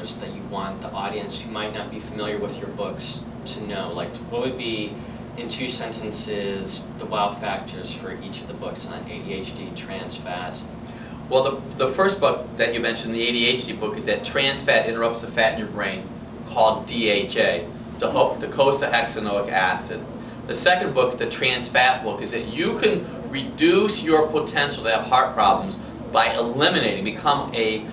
factors that you want the audience who might not be familiar with your books to know? Like, what would be, in 2 sentences, the wow factors for each of the books on ADHD, trans fat? Well, the first book that you mentioned, the ADHD book, is that trans fat interrupts the fat in your brain, called DHA, docosahexaenoic acid. The second book, the trans fat book, is that you can reduce your potential to have heart problems by eliminating, become a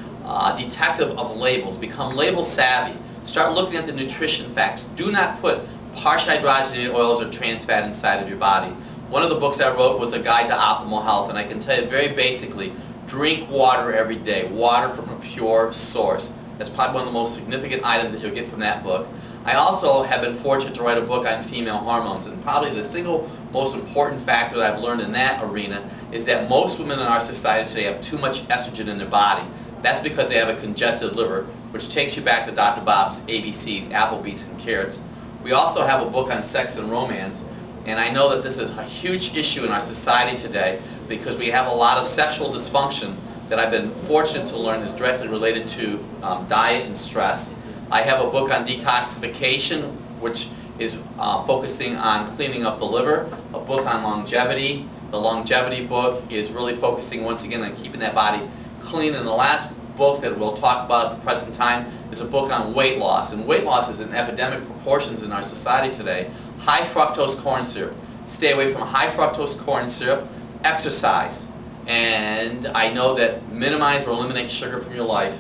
detective of labels, become label savvy, start looking at the nutrition facts. Do not put partial hydrogenated oils or trans fat inside of your body. One of the books I wrote was a guide to optimal health, and I can tell you very basically, drink water every day, water from a pure source. That's probably one of the most significant items that you'll get from that book. I also have been fortunate to write a book on female hormones, and probably the single most important factor that I've learned in that arena is that most women in our society today have too much estrogen in their body. That's because they have a congested liver, which takes you back to Dr. Bob's ABCs, apple, beets, and carrots. We also have a book on sex and romance, and I know that this is a huge issue in our society today because we have a lot of sexual dysfunction that I've been fortunate to learn is directly related to diet and stress. I have a book on detoxification, which is focusing on cleaning up the liver, a book on longevity. The longevity book is really focusing once again on keeping that body clean. And the last book that we'll talk about at the present time is a book on weight loss. And weight loss is in epidemic proportions in our society today. High fructose corn syrup. Stay away from high fructose corn syrup. Exercise. And I know that minimize or eliminate sugar from your life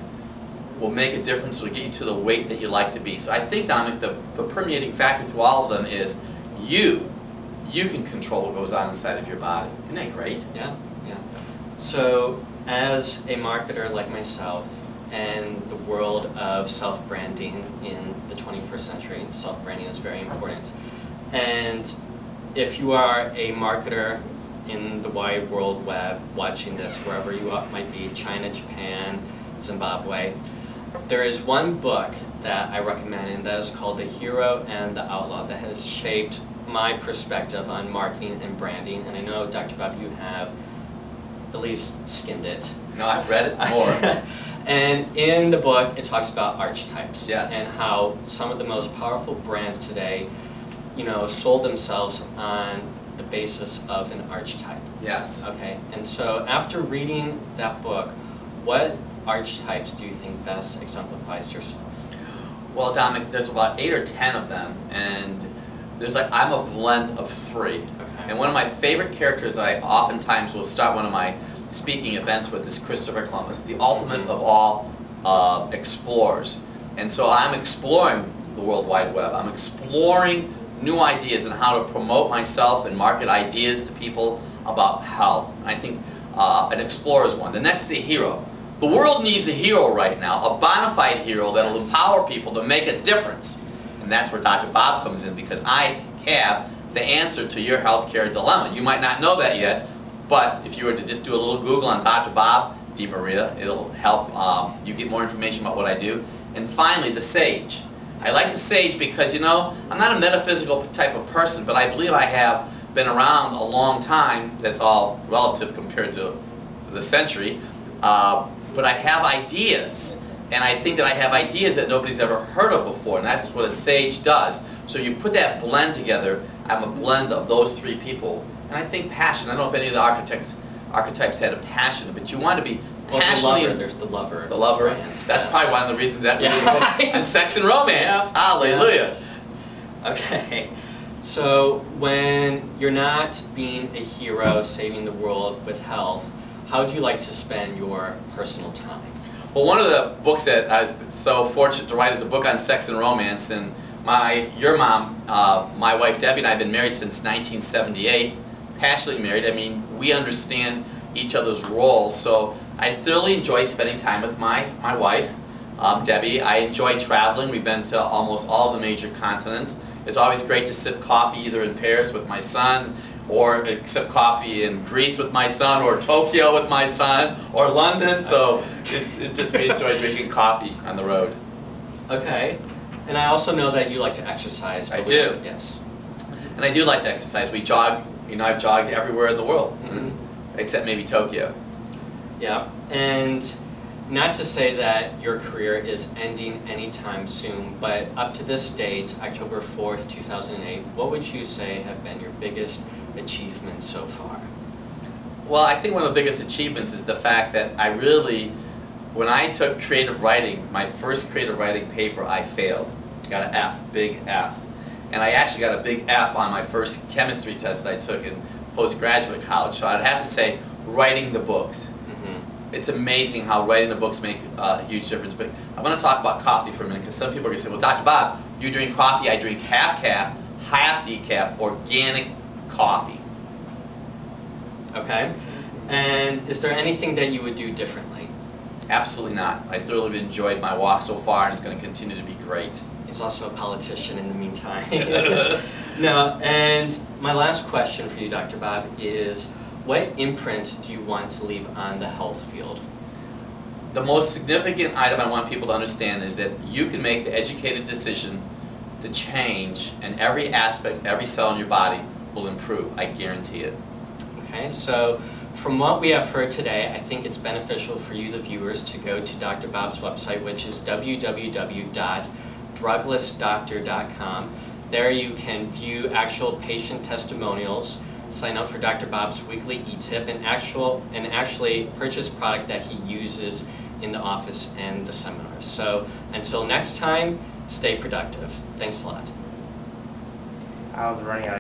will make a difference, will get you to the weight that you like to be. So I think, Dominic, the permeating factor through all of them is you can control what goes on inside of your body. Isn't that great? Yeah, yeah. So as a marketer like myself, and the world of self-branding in the 21st century, self-branding is very important. And if you are a marketer in the wide world web, watching this wherever you might be, China, Japan, Zimbabwe, there is one book that I recommend, and that is called The Hero and the Outlaw, that has shaped my perspective on marketing and branding. And I know, Dr. Bob, you have at least skimmed it. No, I've read it more. And in the book, it talks about archetypes. Yes. And how some of the most powerful brands today, you know, sold themselves on the basis of an archetype. Yes. Okay. And so after reading that book, what archetypes do you think best exemplifies yourself? Well, Dominic, there's about 8 or 10 of them, and there's I'm a blend of 3. Okay. And one of my favorite characters that I oftentimes will start one of my speaking events with is Christopher Columbus, the ultimate of all explorers. And so I'm exploring the World Wide Web. I'm exploring new ideas and how to promote myself and market ideas to people about health. I think an explorer is one. The next is a hero. The world needs a hero right now, a bona fide hero that will empower people to make a difference. And that's where Dr. Bob comes in, because I have the answer to your healthcare dilemma. You might not know that yet, but if you were to just do a little Google on Dr. Bob DeMaria, it'll help you get more information about what I do. And finally, the sage. I like the sage because, you know, I'm not a metaphysical type of person, but I believe I have been around a long time. That's all relative compared to the century. But I have ideas, and I think that I have ideas that nobody's ever heard of before, and that's what a sage does. So you put that blend together. I'm a blend of those 3 people. And I think passion. I don't know if any of the archetypes had a passion, but you want to be passionately. Well, there's the lover. The lover. Brand. That's Yes. probably one of the reasons that book on sex and romance. Yeah. Hallelujah. Yes. Okay. So when you're not being a hero, saving the world with health, how do you like to spend your personal time? Well, one of the books that I was so fortunate to write is a book on sex and romance, and your mom, my wife Debbie, and I have been married since 1978, passionately married. I mean, we understand each other's roles, so I thoroughly enjoy spending time with my wife, Debbie. I enjoy traveling. We've been to almost all the major continents. It's always great to sip coffee either in Paris with my son, or sip coffee in Greece with my son, or Tokyo with my son, or London. So it just we enjoy drinking coffee on the road. Okay. And I also know that you like to exercise. I do. Yes. And I do like to exercise. We jog. You know, I've jogged everywhere in the world, Mm-hmm. except maybe Tokyo. Yeah. And not to say that your career is ending anytime soon, but up to this date, October 4th, 2008, what would you say have been your biggest achievements so far? Well, I think one of the biggest achievements is the fact that I really, when I took creative writing, my first creative writing paper, I failed. Got an F, big F. And I actually got a big F on my first chemistry test that I took in postgraduate college. So I'd have to say, writing the books. It's amazing how writing the books make a huge difference. But I want to talk about coffee for a minute, because some people are going to say, well, Dr. Bob, you drink coffee, I drink half calf, half decaf, organic coffee. Okay. And is there anything that you would do differently? Absolutely not. I thoroughly enjoyed my walk so far, and it's going to continue to be great. He's also a politician in the meantime. No, and my last question for you, Dr. Bob, is what imprint do you want to leave on the health field? The most significant item I want people to understand is that you can make the educated decision to change, and every aspect, every cell in your body will improve. I guarantee it. Okay, so from what we have heard today, I think it's beneficial for you, the viewers, to go to Dr. Bob's website, which is www.druglessdoctor.com. There you can view actual patient testimonials, sign up for Dr. Bob's weekly e-tip, and actually purchase product that he uses in the office and the seminars. So until next time, stay productive. Thanks a lot. I was running out.